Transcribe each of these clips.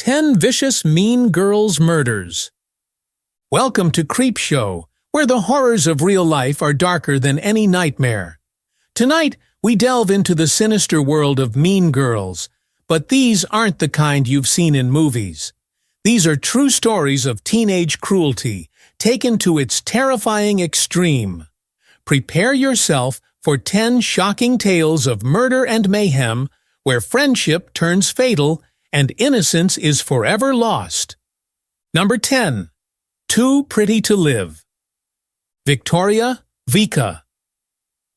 10 Vicious Mean Girls Murders. Welcome to Creepshow, where the horrors of real life are darker than any nightmare. Tonight, we delve into the sinister world of mean girls, but these aren't the kind you've seen in movies. These are true stories of teenage cruelty, taken to its terrifying extreme. Prepare yourself for 10 shocking tales of murder and mayhem, where friendship turns fatal and innocence is forever lost. Number 10. Too Pretty to Live. Victoria Vika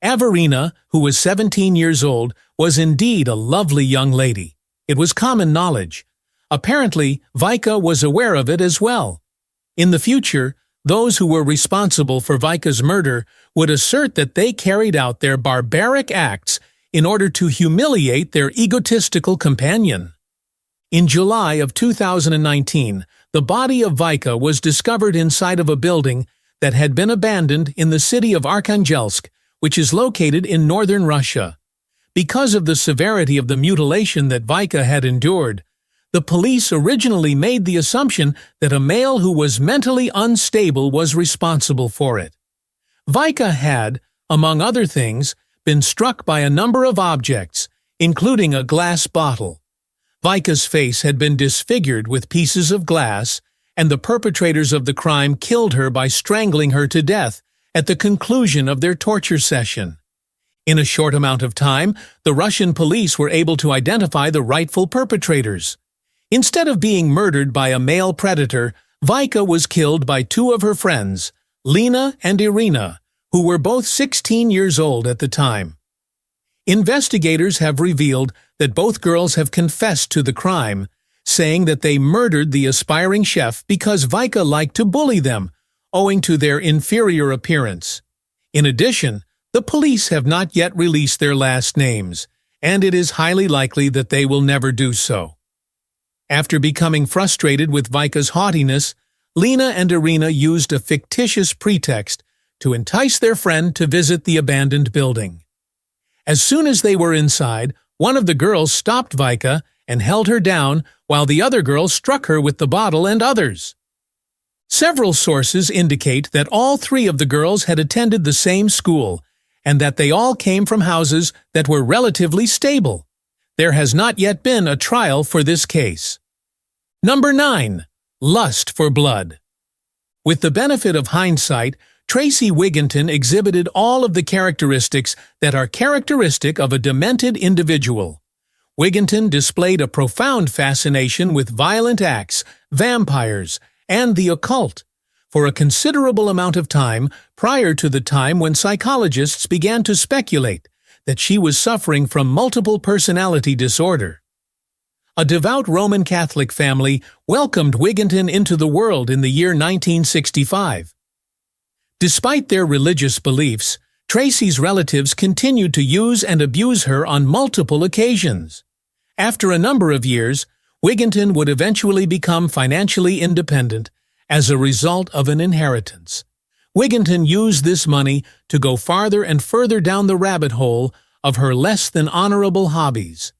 Averina, who was 17 years old, was indeed a lovely young lady. It was common knowledge. Apparently, Vika was aware of it as well. In the future, those who were responsible for Vika's murder would assert that they carried out their barbaric acts in order to humiliate their egotistical companion. In July of 2019, the body of Vika was discovered inside of a building that had been abandoned in the city of Arkhangelsk, which is located in northern Russia. Because of the severity of the mutilation that Vika had endured, the police originally made the assumption that a male who was mentally unstable was responsible for it. Vika had, among other things, been struck by a number of objects, including a glass bottle. Vika's face had been disfigured with pieces of glass, and the perpetrators of the crime killed her by strangling her to death at the conclusion of their torture session. In a short amount of time, the Russian police were able to identify the rightful perpetrators. Instead of being murdered by a male predator, Vika was killed by two of her friends, Lina and Irina, who were both 16 years old at the time. Investigators have revealed that both girls have confessed to the crime, saying that they murdered the aspiring chef because Vika liked to bully them, owing to their inferior appearance. In addition, the police have not yet released their last names, and it is highly likely that they will never do so. After becoming frustrated with Vika's haughtiness, Lina and Irina used a fictitious pretext to entice their friend to visit the abandoned building. As soon as they were inside, one of the girls stopped Vika and held her down while the other girl struck her with the bottle and others. Several sources indicate that all three of the girls had attended the same school and that they all came from houses that were relatively stable. There has not yet been a trial for this case. Number 9. Lust for blood. With the benefit of hindsight, Tracy Wigginton exhibited all of the characteristics that are characteristic of a demented individual. Wigginton displayed a profound fascination with violent acts, vampires, and the occult for a considerable amount of time prior to the time when psychologists began to speculate that she was suffering from multiple personality disorder. A devout Roman Catholic family welcomed Wigginton into the world in the year 1965. Despite their religious beliefs, Tracy's relatives continued to use and abuse her on multiple occasions. After a number of years, Wigginton would eventually become financially independent as a result of an inheritance. Wigginton used this money to go farther and further down the rabbit hole of her less than honorable hobbies.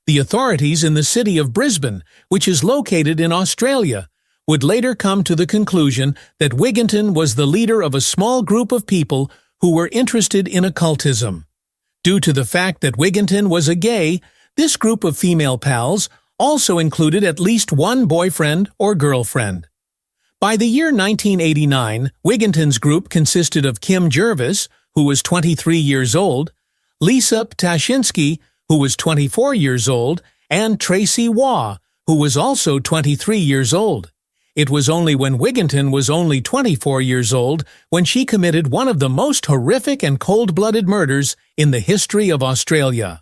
The authorities in the city of Brisbane, which is located in Australia, would later come to the conclusion that Wigginton was the leader of a small group of people who were interested in occultism. Due to the fact that Wigginton was a gay, this group of female pals also included at least one boyfriend or girlfriend. By the year 1989, Wigginton's group consisted of Kim Jervis, who was 23 years old, Lisa Ptashinsky, who was 24 years old, and Tracy Waugh, who was also 23 years old. It was only when Wigginton was only 24 years old when she committed one of the most horrific and cold-blooded murders in the history of Australia.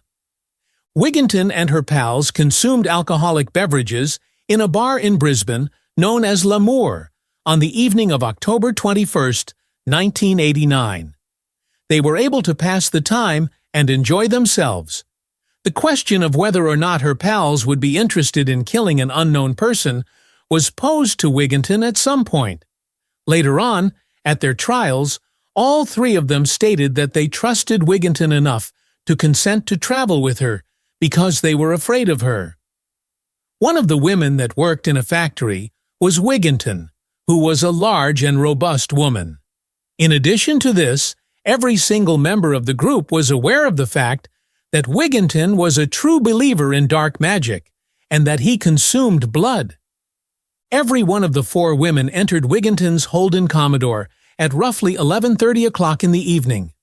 Wigginton and her pals consumed alcoholic beverages in a bar in Brisbane known as L'Amour on the evening of October 21, 1989. They were able to pass the time and enjoy themselves. The question of whether or not her pals would be interested in killing an unknown person was posed to Wigginton at some point. Later on, at their trials, all three of them stated that they trusted Wigginton enough to consent to travel with her because they were afraid of her. One of the women that worked in a factory was Wigginton, who was a large and robust woman. In addition to this, every single member of the group was aware of the fact that Wigginton was a true believer in dark magic, and that he consumed blood. Every one of the 4 women entered Wigginton's Holden Commodore at roughly 11:30 o'clock in the evening.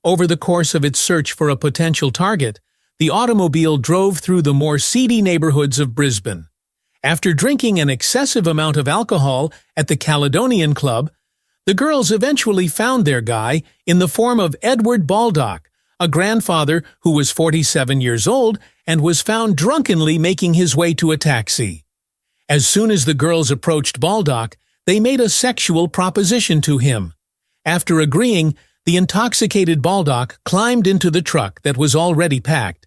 Over the course of its search for a potential target, the automobile drove through the more seedy neighborhoods of Brisbane. After drinking an excessive amount of alcohol at the Caledonian Club, the girls eventually found their guy in the form of Edward Baldock, a grandfather who was 47 years old and was found drunkenly making his way to a taxi. As soon as the girls approached Baldock, they made a sexual proposition to him. After agreeing, the intoxicated Baldock climbed into the truck that was already packed.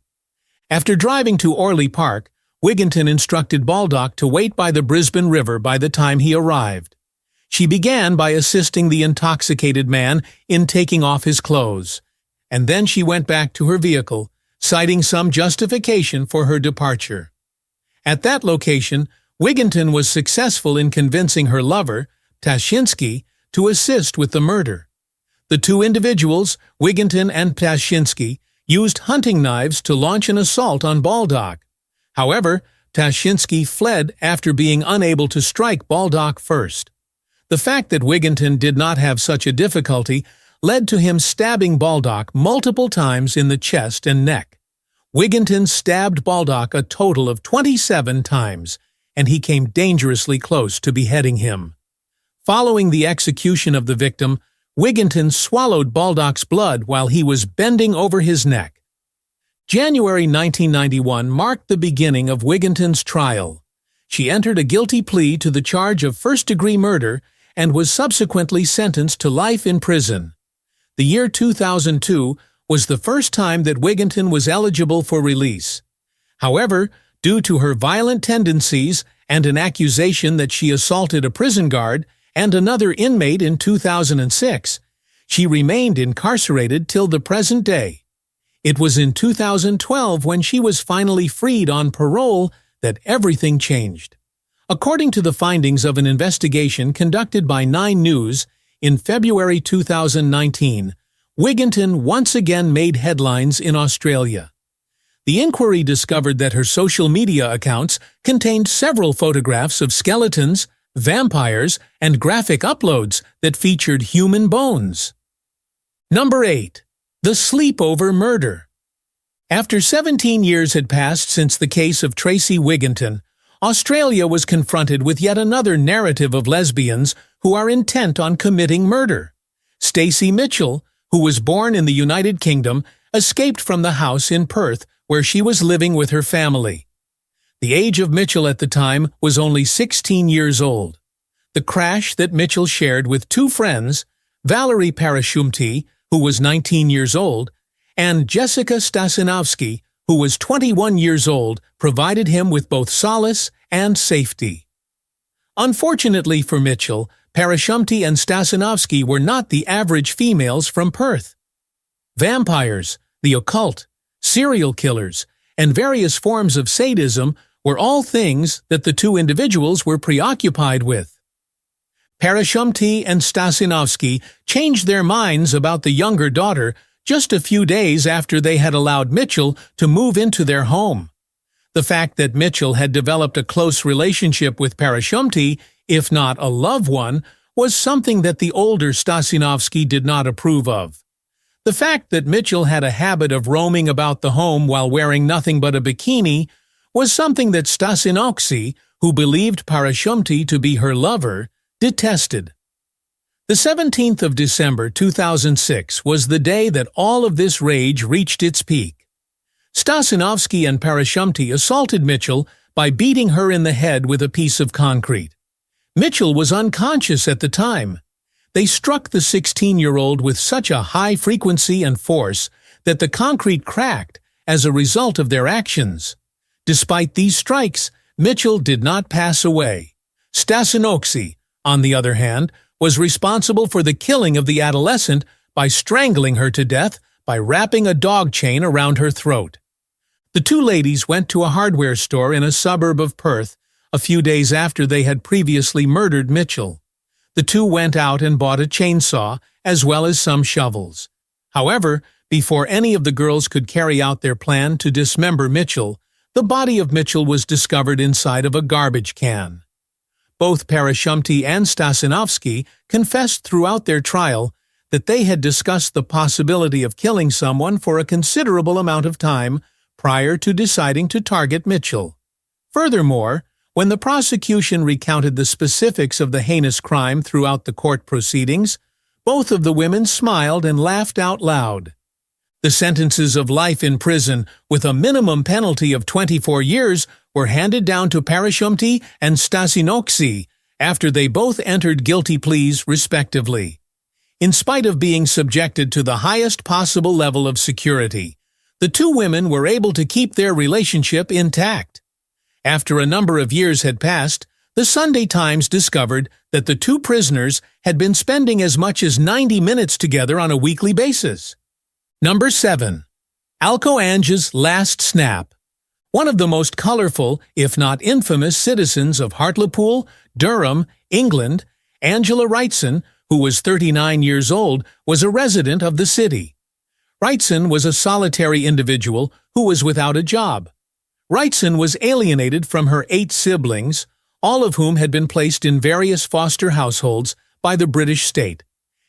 After driving to Orley Park, Wigginton instructed Baldock to wait by the Brisbane River by the time he arrived. She began by assisting the intoxicated man in taking off his clothes, and then she went back to her vehicle, citing some justification for her departure. At that location, Wigginton was successful in convincing her lover, Tashinsky, to assist with the murder. The 2 individuals, Wigginton and Tashinsky, used hunting knives to launch an assault on Baldock. However, Tashinsky fled after being unable to strike Baldock first. The fact that Wigginton did not have such a difficulty led to him stabbing Baldock multiple times in the chest and neck. Wigginton stabbed Baldock a total of 27 times, and he came dangerously close to beheading him. Following the execution of the victim, Wigginton swallowed Baldock's blood while he was bending over his neck. January 1991 marked the beginning of Wigginton's trial. She entered a guilty plea to the charge of first-degree murder and was subsequently sentenced to life in prison. The year 2002 was the first time that Wigginton was eligible for release. However, due to her violent tendencies and an accusation that she assaulted a prison guard and another inmate in 2006, she remained incarcerated till the present day. It was in 2012 when she was finally freed on parole that everything changed. According to the findings of an investigation conducted by 9 News in February 2019, Wigginton once again made headlines in Australia. The inquiry discovered that her social media accounts contained several photographs of skeletons, vampires, and graphic uploads that featured human bones. Number 8. The Sleepover Murder. After 17 years had passed since the case of Tracy Wigginton, Australia was confronted with yet another narrative of lesbians who are intent on committing murder. Stacey Mitchell, who was born in the United Kingdom, escaped from the house in Perth where she was living with her family. The age of Mitchell at the time was only 16 years old. The crash that Mitchell shared with 2 friends, Valerie Parashumti, who was 19 years old, and Jessica Stasinovsky, who was 21 years old, provided him with both solace and safety. Unfortunately for Mitchell, Parashumti and Stasinovsky were not the average females from Perth. Vampires, the occult, serial killers, and various forms of sadism were all things that the 2 individuals were preoccupied with. Parashumti and Stasinovsky changed their minds about the younger daughter just a few days after they had allowed Mitchell to move into their home. The fact that Mitchell had developed a close relationship with Parashumti, if not a love one, was something that the older Stasinovsky did not approve of. The fact that Mitchell had a habit of roaming about the home while wearing nothing but a bikini was something that Stasinovsky, who believed Parashumti to be her lover, detested. The 17th of December 2006 was the day that all of this rage reached its peak. Stasinovsky and Parashumti assaulted Mitchell by beating her in the head with a piece of concrete. Mitchell was unconscious at the time. They struck the 16-year-old with such a high frequency and force that the concrete cracked as a result of their actions. Despite these strikes, Mitchell did not pass away. Stasinovsky, on the other hand, was responsible for the killing of the adolescent by strangling her to death by wrapping a dog chain around her throat. The two ladies went to a hardware store in a suburb of Perth a few days after they had previously murdered Mitchell. The two went out and bought a chainsaw as well as some shovels. However, before any of the girls could carry out their plan to dismember Mitchell, the body of Mitchell was discovered inside of a garbage can. Both Parashumti and Stasinovsky confessed throughout their trial that they had discussed the possibility of killing someone for a considerable amount of time prior to deciding to target Mitchell. Furthermore, when the prosecution recounted the specifics of the heinous crime throughout the court proceedings, both of the women smiled and laughed out loud. The sentences of life in prison with a minimum penalty of 24 years were handed down to Parashumti and Stasinovsky after they both entered guilty pleas respectively. In spite of being subjected to the highest possible level of security, the two women were able to keep their relationship intact. After a number of years had passed, the Sunday Times discovered that the two prisoners had been spending as much as 90 minutes together on a weekly basis. Number 7. Alco Ange's last snap. One of the most colorful, if not infamous, citizens of Hartlepool, Durham, England, Angela Wrightson, who was 39 years old, was a resident of the city. Wrightson was a solitary individual who was without a job. Wrightson was alienated from her 8 siblings, all of whom had been placed in various foster households by the British state,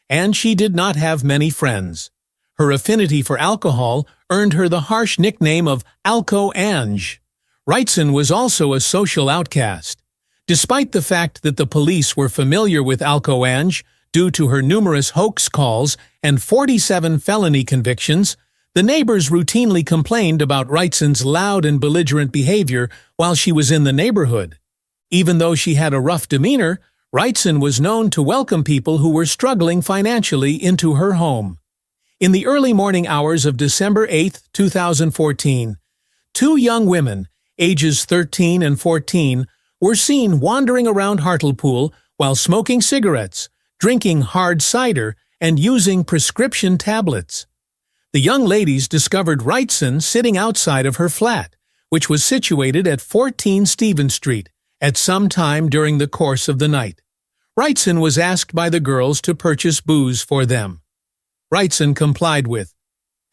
and she did not have many friends. Her affinity for alcohol earned her the harsh nickname of Alco Ange. Wrightson was also a social outcast. Despite the fact that the police were familiar with Alco Ange due to her numerous hoax calls and 47 felony convictions, the neighbors routinely complained about Wrightson's loud and belligerent behavior while she was in the neighborhood. Even though she had a rough demeanor, Wrightson was known to welcome people who were struggling financially into her home. In the early morning hours of December 8, 2014, 2 young women, ages 13 and 14, were seen wandering around Hartlepool while smoking cigarettes, drinking hard cider, and using prescription tablets. The young ladies discovered Wrightson sitting outside of her flat, which was situated at 14 Stephen Street, at some time during the course of the night. Wrightson was asked by the girls to purchase booze for them. Wrightson complied with.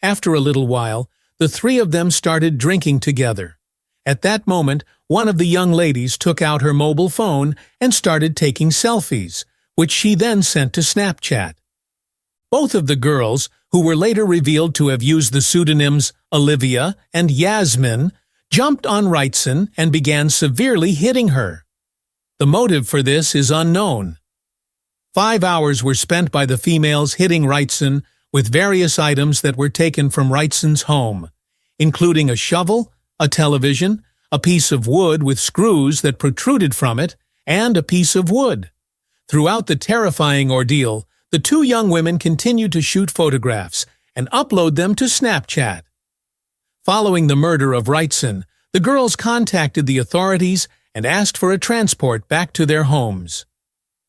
After a little while, the 3 of them started drinking together. At that moment, one of the young ladies took out her mobile phone and started taking selfies, which she then sent to Snapchat. Both of the girls, who were later revealed to have used the pseudonyms Olivia and Yasmin, jumped on Wrightson and began severely hitting her. The motive for this is unknown. 5 hours were spent by the females hitting Wrightson with various items that were taken from Wrightson's home, including a shovel, a television, a piece of wood with screws that protruded from it, and a piece of wood. Throughout the terrifying ordeal, the 2 young women continued to shoot photographs and upload them to Snapchat. Following the murder of Wrightson, the girls contacted the authorities and asked for a transport back to their homes.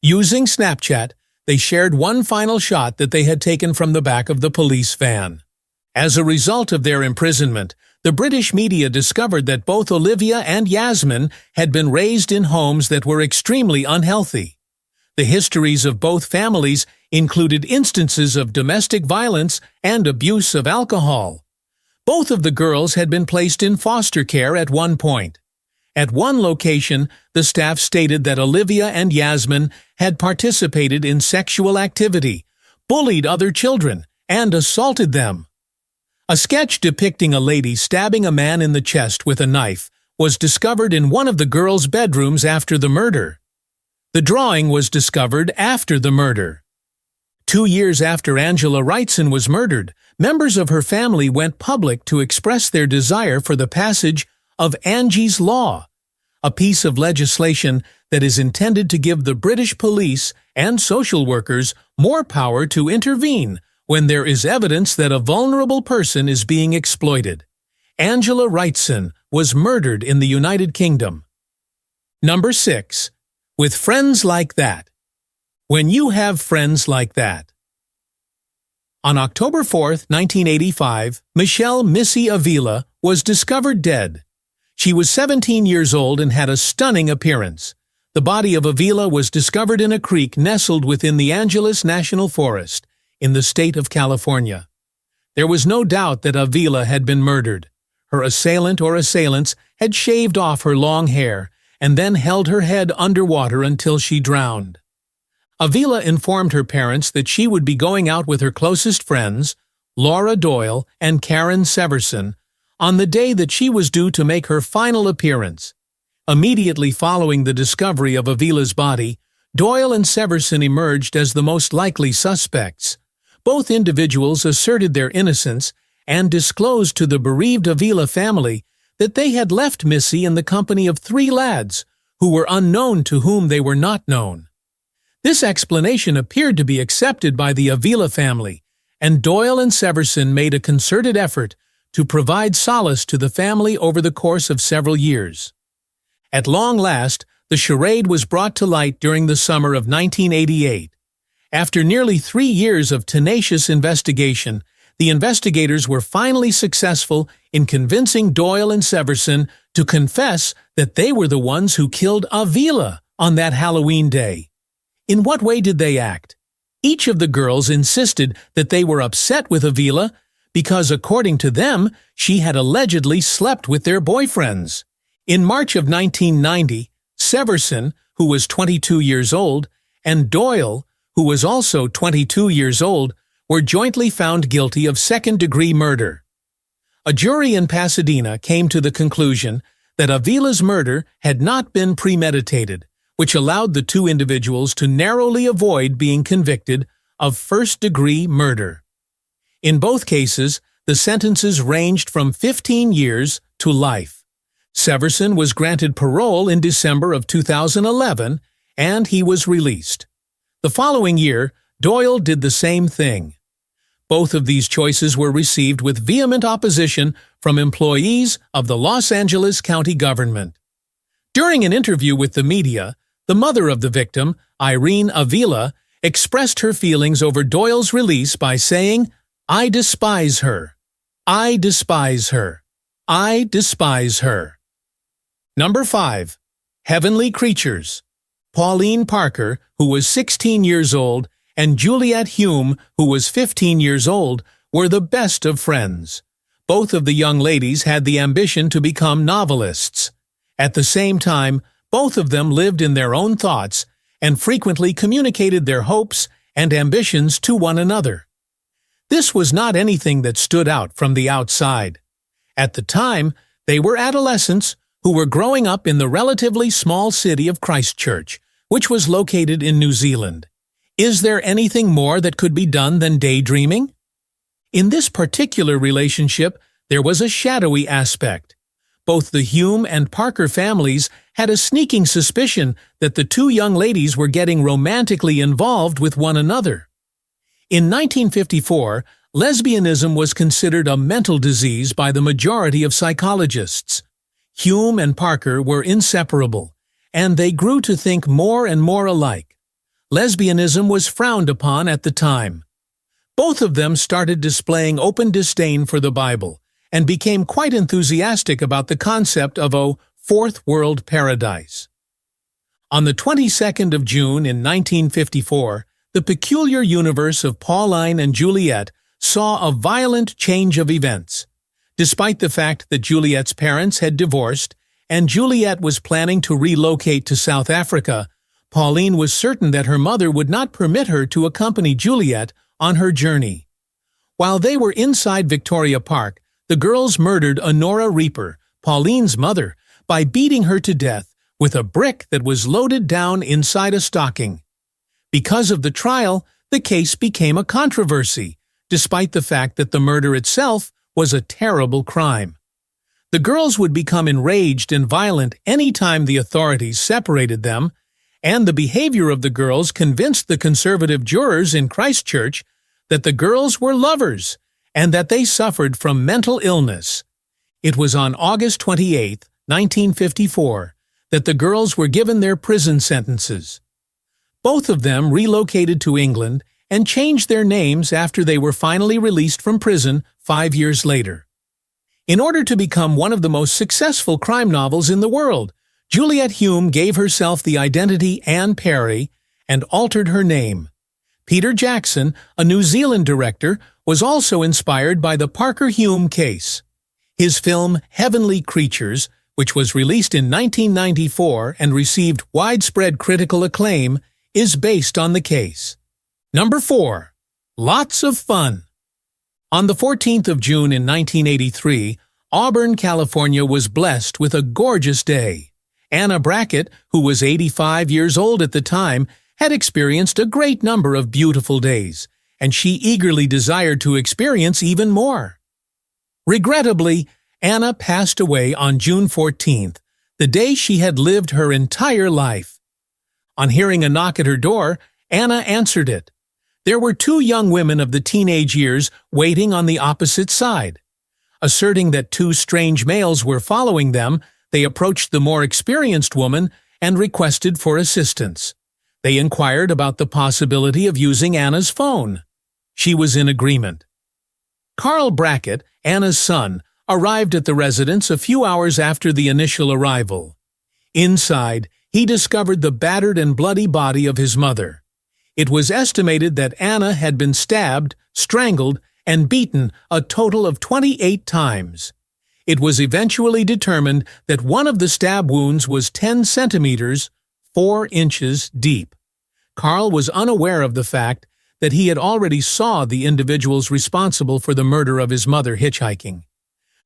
Using Snapchat, they shared one final shot that they had taken from the back of the police van. As a result of their imprisonment, the British media discovered that both Olivia and Yasmin had been raised in homes that were extremely unhealthy. The histories of both families included instances of domestic violence and abuse of alcohol. Both of the girls had been placed in foster care at one point. At one location, the staff stated that Olivia and Yasmin had participated in sexual activity, bullied other children, and assaulted them. A sketch depicting a lady stabbing a man in the chest with a knife was discovered in one of the girls' bedrooms after the murder. The drawing was discovered after the murder. 2 years after Angela Wrightson was murdered, members of her family went public to express their desire for the passage of Ange's Law, a piece of legislation that is intended to give the British police and social workers more power to intervene when there is evidence that a vulnerable person is being exploited. Angela Wrightson was murdered in the United Kingdom. Number 6. With friends like that. When you have friends like that. On October 4, 1985, Michelle Missy Avila was discovered dead. She was 17 years old and had a stunning appearance. The body of Avila was discovered in a creek nestled within the Angeles National Forest in the state of California. There was no doubt that Avila had been murdered. Her assailant or assailants had shaved off her long hair and then held her head underwater until she drowned. Avila informed her parents that she would be going out with her closest friends, Laura Doyle and Karen Severson, on the day that she was due to make her final appearance. Immediately following the discovery of Avila's body, Doyle and Severson emerged as the most likely suspects. Both individuals asserted their innocence and disclosed to the bereaved Avila family that they had left Missy in the company of 3 lads who were unknown to whom they were not known. This explanation appeared to be accepted by the Avila family, and Doyle and Severson made a concerted effort to provide solace to the family over the course of several years. At long last, the charade was brought to light during the summer of 1988. After nearly 3 years of tenacious investigation, the investigators were finally successful in convincing Doyle and Severson to confess that they were the ones who killed Avila on that Halloween day. In what way did they act? Each of the girls insisted that they were upset with Avila because, according to them, she had allegedly slept with their boyfriends. In March of 1990, Severson, who was 22 years old, and Doyle, who was also 22 years old, were jointly found guilty of second-degree murder. A jury in Pasadena came to the conclusion that Avila's murder had not been premeditated, which allowed the 2 individuals to narrowly avoid being convicted of first-degree murder. In both cases, the sentences ranged from 15 years to life. Severson was granted parole in December of 2011, and he was released. The following year, Doyle did the same thing. Both of these choices were received with vehement opposition from employees of the Los Angeles County government. During an interview with the media, the mother of the victim, Irene Avila, expressed her feelings over Doyle's release by saying, "I despise her. I despise her. I despise her." Number 5. Heavenly Creatures. Pauline Parker, who was 16 years old, and Juliet Hume, who was 15 years old, were the best of friends. Both of the young ladies had the ambition to become novelists. At the same time, both of them lived in their own thoughts and frequently communicated their hopes and ambitions to one another. This was not anything that stood out from the outside. At the time, they were adolescents who were growing up in the relatively small city of Christchurch, which was located in New Zealand. Is there anything more that could be done than daydreaming? In this particular relationship, there was a shadowy aspect. Both the Hume and Parker families had a sneaking suspicion that the 2 young ladies were getting romantically involved with one another. In 1954, lesbianism was considered a mental disease by the majority of psychologists. Hume and Parker were inseparable, and they grew to think more and more alike. Lesbianism was frowned upon at the time. Both of them started displaying open disdain for the Bible and became quite enthusiastic about the concept of a fourth world paradise. On the 22nd of June in 1954, the peculiar universe of Pauline and Juliet saw a violent change of events. Despite the fact that Juliet's parents had divorced and Juliet was planning to relocate to South Africa, Pauline was certain that her mother would not permit her to accompany Juliet on her journey. While they were inside Victoria Park, the girls murdered Honora Reaper, Pauline's mother, by beating her to death with a brick that was loaded down inside a stocking. Because of the trial, the case became a controversy, despite the fact that the murder itself was a terrible crime. The girls would become enraged and violent any time the authorities separated them, and the behavior of the girls convinced the conservative jurors in Christchurch that the girls were lovers and that they suffered from mental illness. It was on August 28, 1954, that the girls were given their prison sentences. Both of them relocated to England and changed their names after they were finally released from prison 5 years later. In order to become one of the most successful crime novels in the world, Juliette Hume gave herself the identity Anne Perry and altered her name. Peter Jackson, a New Zealand director, was also inspired by the Parker Hume case. His film Heavenly Creatures, which was released in 1994 and received widespread critical acclaim, is based on the case. Number 4. Lots of fun. On the 14th of June in 1983, Auburn, California was blessed with a gorgeous day. Anna Brackett, who was 85 years old at the time, had experienced a great number of beautiful days, and she eagerly desired to experience even more. Regrettably, Anna passed away on June 14th, the day she had lived her entire life. On hearing a knock at her door, Anna answered it. There were 2 young women of the teenage years waiting on the opposite side. Asserting that 2 strange males were following them, they approached the more experienced woman and requested for assistance. They inquired about the possibility of using Anna's phone. She was in agreement. Carl Brackett, Anna's son, arrived at the residence a few hours after the initial arrival. Inside, he discovered the battered and bloody body of his mother. It was estimated that Anna had been stabbed, strangled, and beaten a total of 28 times. It was eventually determined that one of the stab wounds was 10 centimeters, 4 inches deep. Carl was unaware of the fact that he had already saw the individuals responsible for the murder of his mother hitchhiking.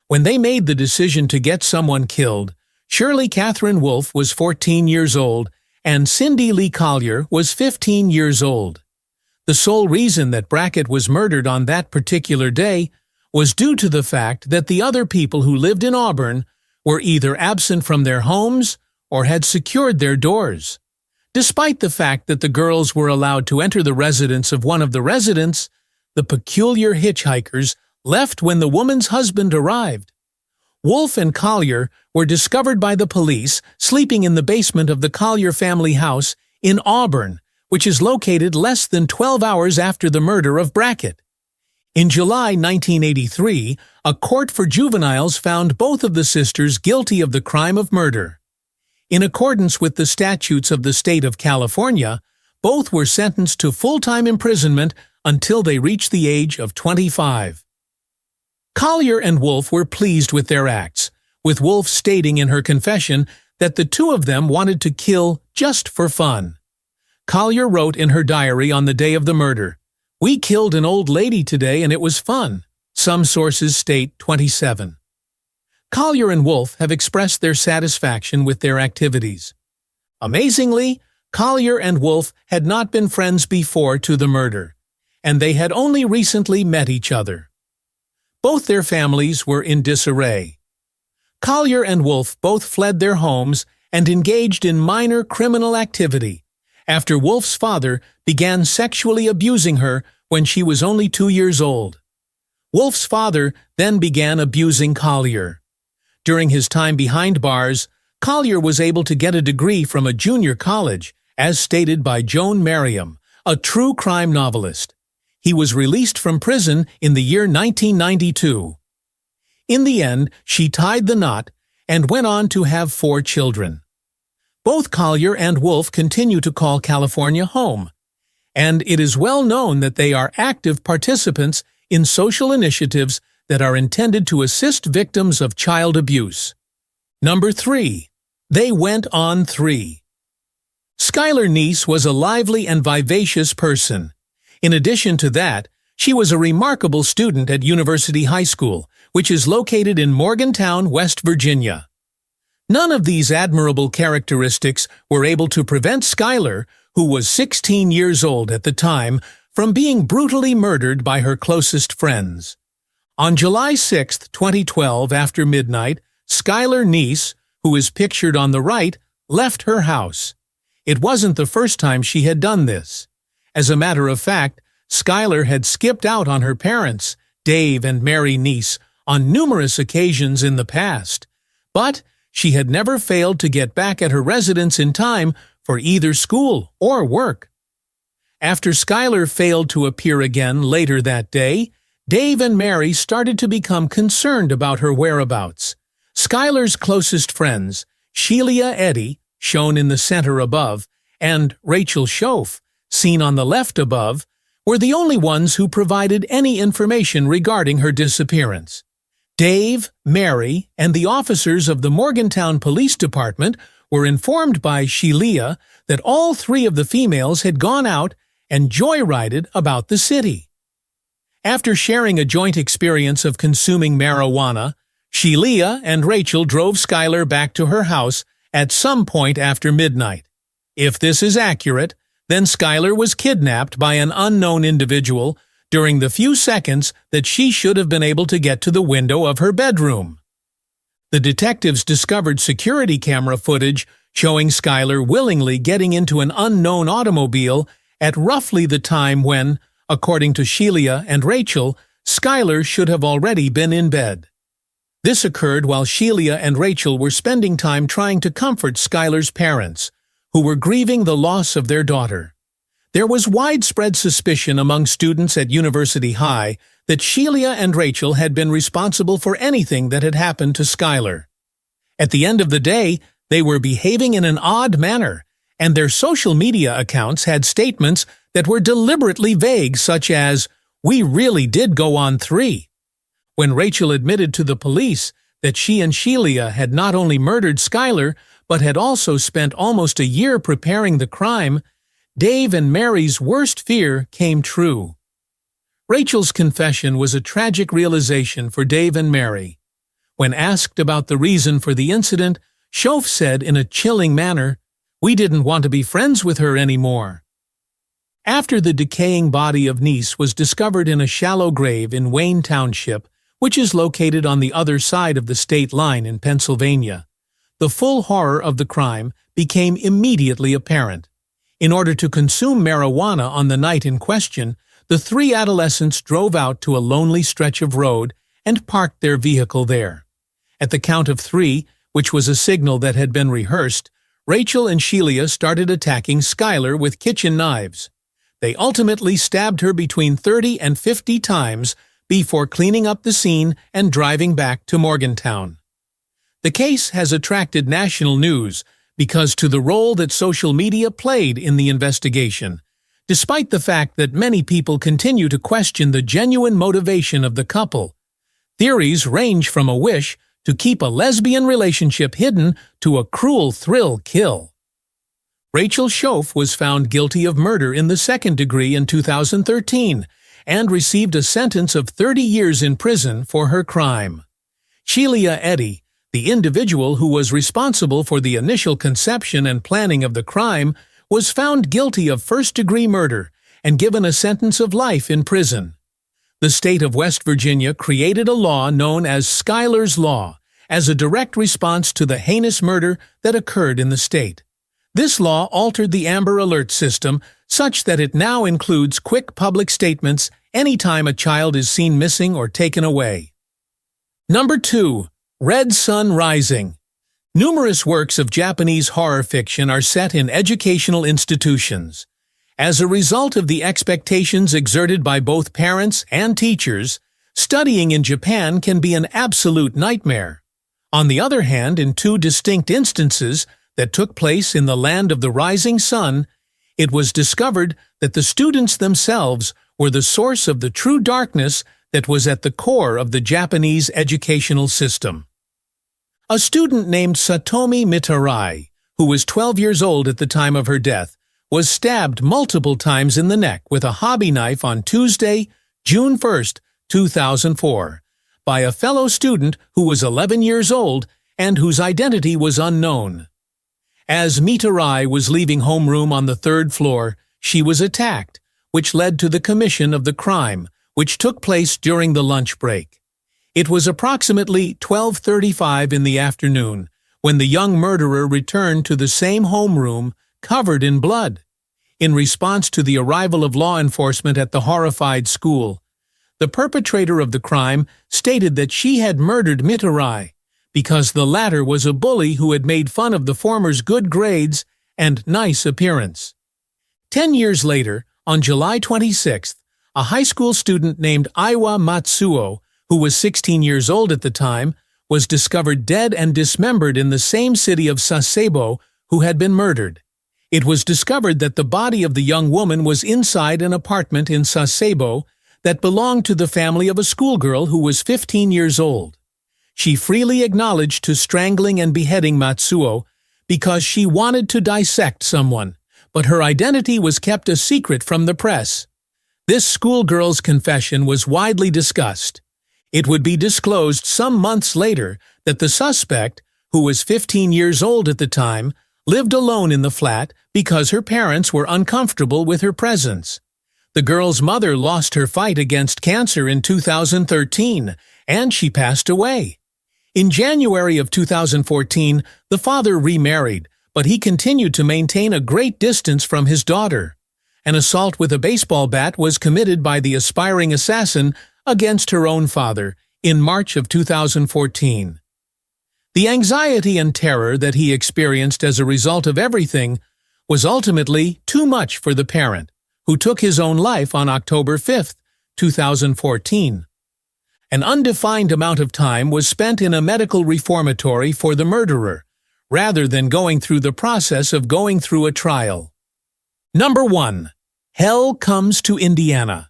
When they made the decision to get someone killed, Shirley Catherine Wolfe was 14 years old and Cindy Lee Collier was 15 years old. The sole reason that Brackett was murdered on that particular day was due to the fact that the other people who lived in Auburn were either absent from their homes or had secured their doors. Despite the fact that the girls were allowed to enter the residence of one of the residents, the peculiar hitchhikers left when the woman's husband arrived. Wolfe and Collier were discovered by the police sleeping in the basement of the Collier family house in Auburn, which is located less than 12 hours after the murder of Brackett. In July 1983, a court for juveniles found both of the sisters guilty of the crime of murder. In accordance with the statutes of the state of California, both were sentenced to full-time imprisonment until they reached the age of 25. Collier and Wolfe were pleased with their acts, with Wolfe stating in her confession that the 2 of them wanted to kill just for fun. Collier wrote in her diary on the day of the murder, "We killed an old lady today and it was fun." Some sources state 27. Collier and Wolfe have expressed their satisfaction with their activities. Amazingly, Collier and Wolfe had not been friends before to the murder, and they had only recently met each other. Both their families were in disarray. Collier and Wolfe both fled their homes and engaged in minor criminal activity after Wolfe's father began sexually abusing her when she was only 2 years old. Wolfe's father then began abusing Collier. During his time behind bars, Collier was able to get a degree from a junior college, as stated by Joan Merriam, a true crime novelist. He was released from prison in the year 1992. In the end, she tied the knot and went on to have 4 children. Both Collier and Wolfe continue to call California home, and it is well known that they are active participants in social initiatives that are intended to assist victims of child abuse. Number 3. They went on 3. Skylar Neese was a lively and vivacious person. In addition to that, she was a remarkable student at University High School, which is located in Morgantown, West Virginia. None of these admirable characteristics were able to prevent Skylar, who was 16 years old at the time, from being brutally murdered by her closest friends. On July 6, 2012, after midnight, Skylar Neese, who is pictured on the right, left her house. It wasn't the first time she had done this. As a matter of fact, Skylar had skipped out on her parents, Dave and Mary Neese, on numerous occasions in the past. But she had never failed to get back at her residence in time for either school or work. After Skylar failed to appear again later that day, Dave and Mary started to become concerned about her whereabouts. Skylar's closest friends, Sheila Eddy, shown in the center above, and Rachel Schoaf, seen on the left above, were the only ones who provided any information regarding her disappearance. Dave, Mary, and the officers of the Morgantown Police Department were informed by Sheila that all three of the females had gone out and joyrided about the city. After sharing a joint experience of consuming marijuana, Sheila and Rachel drove Skylar back to her house at some point after midnight. If this is accurate, then Skylar was kidnapped by an unknown individual during the few seconds that she should have been able to get to the window of her bedroom. The detectives discovered security camera footage showing Skylar willingly getting into an unknown automobile at roughly the time when, according to Sheila and Rachel, Skylar should have already been in bed. This occurred while Sheila and Rachel were spending time trying to comfort Skylar's parents, who were grieving the loss of their daughter. There was widespread suspicion among students at University High that Sheila and Rachel had been responsible for anything that had happened to Skylar. At the end of the day, they were behaving in an odd manner, and their social media accounts had statements that were deliberately vague, such as, "We really did go on 3." When Rachel admitted to the police that she and Sheila had not only murdered Skylar, but had also spent almost a year preparing the crime, Dave and Mary's worst fear came true. Rachel's confession was a tragic realization for Dave and Mary. When asked about the reason for the incident, Schoaf said in a chilling manner, "We didn't want to be friends with her anymore." After the decaying body of Niece was discovered in a shallow grave in Wayne Township, which is located on the other side of the state line in Pennsylvania, the full horror of the crime became immediately apparent. In order to consume marijuana on the night in question, the 3 adolescents drove out to a lonely stretch of road and parked their vehicle there. At the count of 3, which was a signal that had been rehearsed, Rachel and Sheila started attacking Skylar with kitchen knives. They ultimately stabbed her between 30 and 50 times before cleaning up the scene and driving back to Morgantown. The case has attracted national news because to the role that social media played in the investigation, despite the fact that many people continue to question the genuine motivation of the couple. Theories range from a wish to keep a lesbian relationship hidden to a cruel thrill kill. Rachel Schoaf was found guilty of murder in the 2nd degree in 2013 and received a sentence of 30 years in prison for her crime. Sheila Eddy, the individual who was responsible for the initial conception and planning of the crime, was found guilty of 1st-degree murder and given a sentence of life in prison. The state of West Virginia created a law known as Skylar's Law as a direct response to the heinous murder that occurred in the state. This law altered the Amber Alert system such that it now includes quick public statements anytime a child is seen missing or taken away. Number 2. Red Sun Rising. Numerous works of Japanese horror fiction are set in educational institutions. As a result of the expectations exerted by both parents and teachers, studying in Japan can be an absolute nightmare. On the other hand, in 2 distinct instances that took place in the land of the rising sun, it was discovered that the students themselves were the source of the true darkness that was at the core of the Japanese educational system. A student named Satomi Mitarai, who was 12 years old at the time of her death, was stabbed multiple times in the neck with a hobby knife on Tuesday, June 1, 2004, by a fellow student who was 11 years old and whose identity was unknown. As Mitarai was leaving homeroom on the 3rd floor, she was attacked, which led to the commission of the crime, which took place during the lunch break. It was approximately 12:35 in the afternoon when the young murderer returned to the same homeroom covered in blood. In response to the arrival of law enforcement at the horrified school, the perpetrator of the crime stated that she had murdered Mitarai because the latter was a bully who had made fun of the former's good grades and nice appearance. 10 years later, on July 26th, a high school student named Iwa Matsuo, who was 16 years old at the time, was discovered dead and dismembered in the same city of Sasebo, who had been murdered. It was discovered that the body of the young woman was inside an apartment in Sasebo that belonged to the family of a schoolgirl who was 15 years old. She freely acknowledged to strangling and beheading Matsuo because she wanted to dissect someone, but her identity was kept a secret from the press. This schoolgirl's confession was widely discussed. It would be disclosed some months later that the suspect, who was 15 years old at the time, lived alone in the flat because her parents were uncomfortable with her presence. The girl's mother lost her fight against cancer in 2013, and she passed away. In January of 2014, the father remarried, but he continued to maintain a great distance from his daughter. An assault with a baseball bat was committed by the aspiring assassin against her own father in March of 2014. The anxiety and terror that he experienced as a result of everything was ultimately too much for the parent, who took his own life on October 5, 2014. An undefined amount of time was spent in a medical reformatory for the murderer, rather than going through the process of going through a trial. Number 1. Hell Comes to Indiana.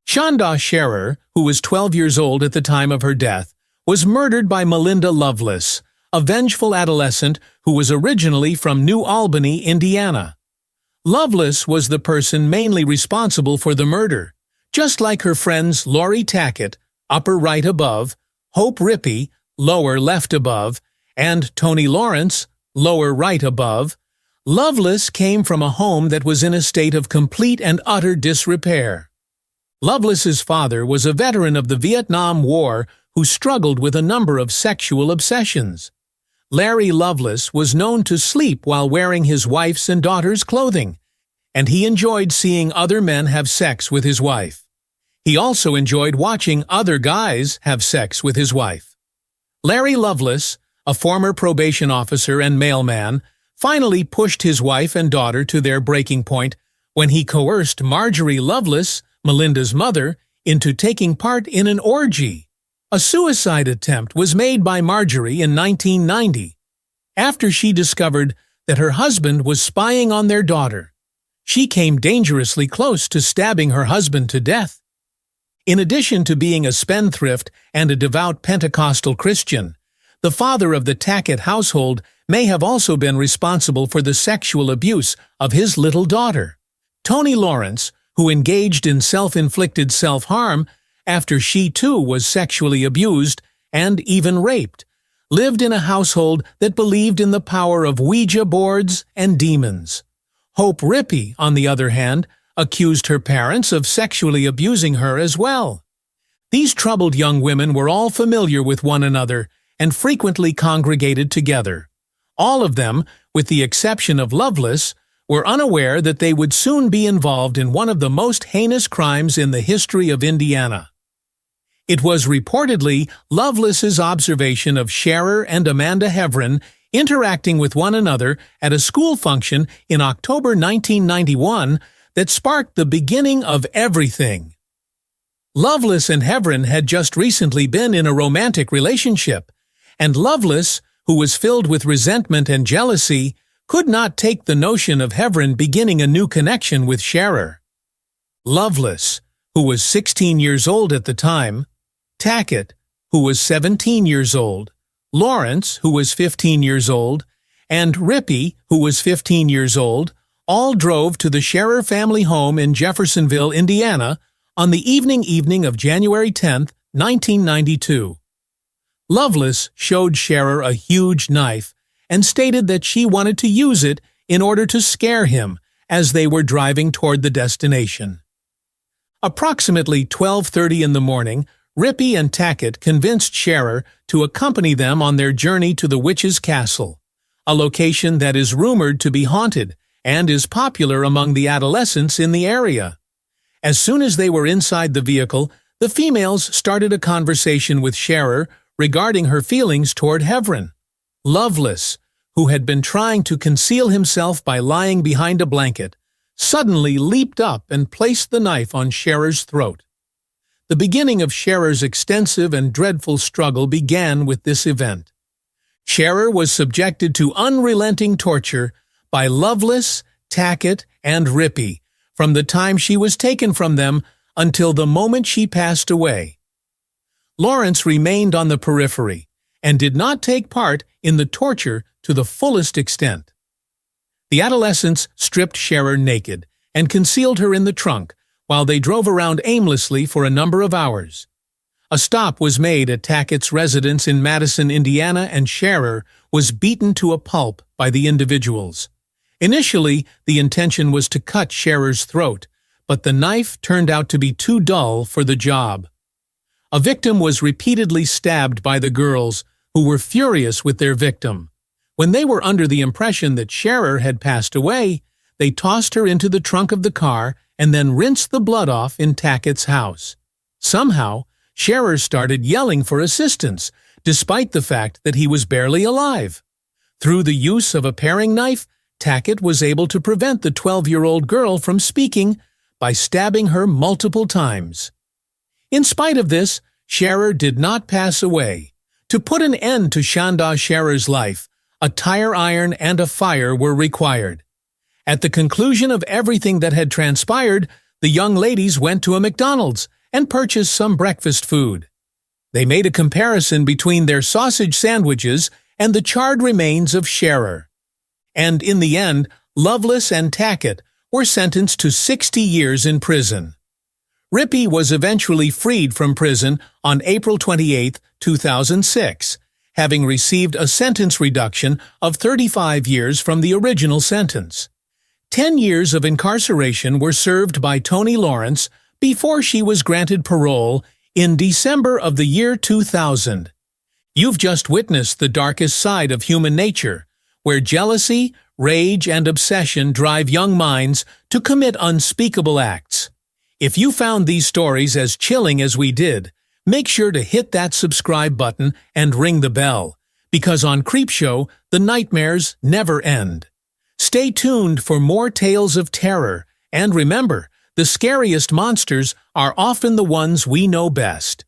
Shanda Scherer, who was 12 years old at the time of her death, was murdered by Melinda Loveless, a vengeful adolescent who was originally from New Albany, Indiana. Loveless was the person mainly responsible for the murder, just like her friends Lori Tackett, upper right above, Hope Rippey, lower left above, and Tony Lawrence, lower right above. Loveless came from a home that was in a state of complete and utter disrepair. Loveless's father was a veteran of the Vietnam War who struggled with a number of sexual obsessions. Larry Loveless was known to sleep while wearing his wife's and daughter's clothing, and he enjoyed seeing other men have sex with his wife. He also enjoyed watching other guys have sex with his wife. Larry Loveless, a former probation officer and mailman, finally pushed his wife and daughter to their breaking point when he coerced Marjorie Loveless, Melinda's mother, into taking part in an orgy. A suicide attempt was made by Marjorie in 1990, after she discovered that her husband was spying on their daughter. She came dangerously close to stabbing her husband to death. In addition to being a spendthrift and a devout Pentecostal Christian, the father of the Tackett household may have also been responsible for the sexual abuse of his little daughter. Tony Lawrence, who engaged in self-inflicted self-harm after she too was sexually abused and even raped, lived in a household that believed in the power of Ouija boards and demons. Hope Rippey, on the other hand, accused her parents of sexually abusing her as well. These troubled young women were all familiar with one another and frequently congregated together. All of them, with the exception of Loveless, were unaware that they would soon be involved in one of the most heinous crimes in the history of Indiana. It was reportedly Loveless's observation of Scherer and Amanda Heverin interacting with one another at a school function in October 1991 that sparked the beginning of everything. Loveless and Heverin had just recently been in a romantic relationship, and Loveless, who was filled with resentment and jealousy, could not take the notion of Heverin beginning a new connection with Scherer. Loveless, who was 16 years old at the time, Tackett, who was 17 years old, Lawrence, who was 15 years old, and Rippey, who was 15 years old, all drove to the Scherer family home in Jeffersonville, Indiana, on the evening of January 10, 1992. Loveless showed Scherer a huge knife and stated that she wanted to use it in order to scare him as they were driving toward the destination. Approximately 12:30 in the morning, Rippey and Tackett convinced Scherer to accompany them on their journey to the Witch's Castle, a location that is rumored to be haunted and is popular among the adolescents in the area. As soon as they were inside the vehicle, the females started a conversation with Scherer regarding her feelings toward Heverin. Loveless, who had been trying to conceal himself by lying behind a blanket, suddenly leaped up and placed the knife on Scherer's throat. The beginning of Scherer's extensive and dreadful struggle began with this event. Scherer was subjected to unrelenting torture by Lovelace, Tackett, and Rippey from the time she was taken from them until the moment she passed away. Lawrence remained on the periphery and did not take part in the torture to the fullest extent. The adolescents stripped Scherer naked and concealed her in the trunk while they drove around aimlessly for a number of hours. A stop was made at Tackett's residence in Madison, Indiana, and Scherer was beaten to a pulp by the individuals. Initially, the intention was to cut Scherer's throat, but the knife turned out to be too dull for the job. A victim was repeatedly stabbed by the girls, who were furious with their victim. When they were under the impression that Scherer had passed away, they tossed her into the trunk of the car and then rinsed the blood off in Tackett's house. Somehow, Scherer started yelling for assistance, despite the fact that he was barely alive. Through the use of a paring knife, Tackett was able to prevent the 12-year-old girl from speaking by stabbing her multiple times. In spite of this, Scherer did not pass away. To put an end to Shanda Scherer's life, a tire iron and a fire were required. At the conclusion of everything that had transpired, the young ladies went to a McDonald's and purchased some breakfast food. They made a comparison between their sausage sandwiches and the charred remains of Scherer. And in the end, Lovelace and Tackett were sentenced to 60 years in prison. Rippey was eventually freed from prison on April 28, 2006, having received a sentence reduction of 35 years from the original sentence. 10 years of incarceration were served by Toni Lawrence before she was granted parole in December of the year 2000. You've just witnessed the darkest side of human nature, where jealousy, rage, and obsession drive young minds to commit unspeakable acts. If you found these stories as chilling as we did, make sure to hit that subscribe button and ring the bell, because on Creepshow, the nightmares never end. Stay tuned for more tales of terror, and remember, the scariest monsters are often the ones we know best.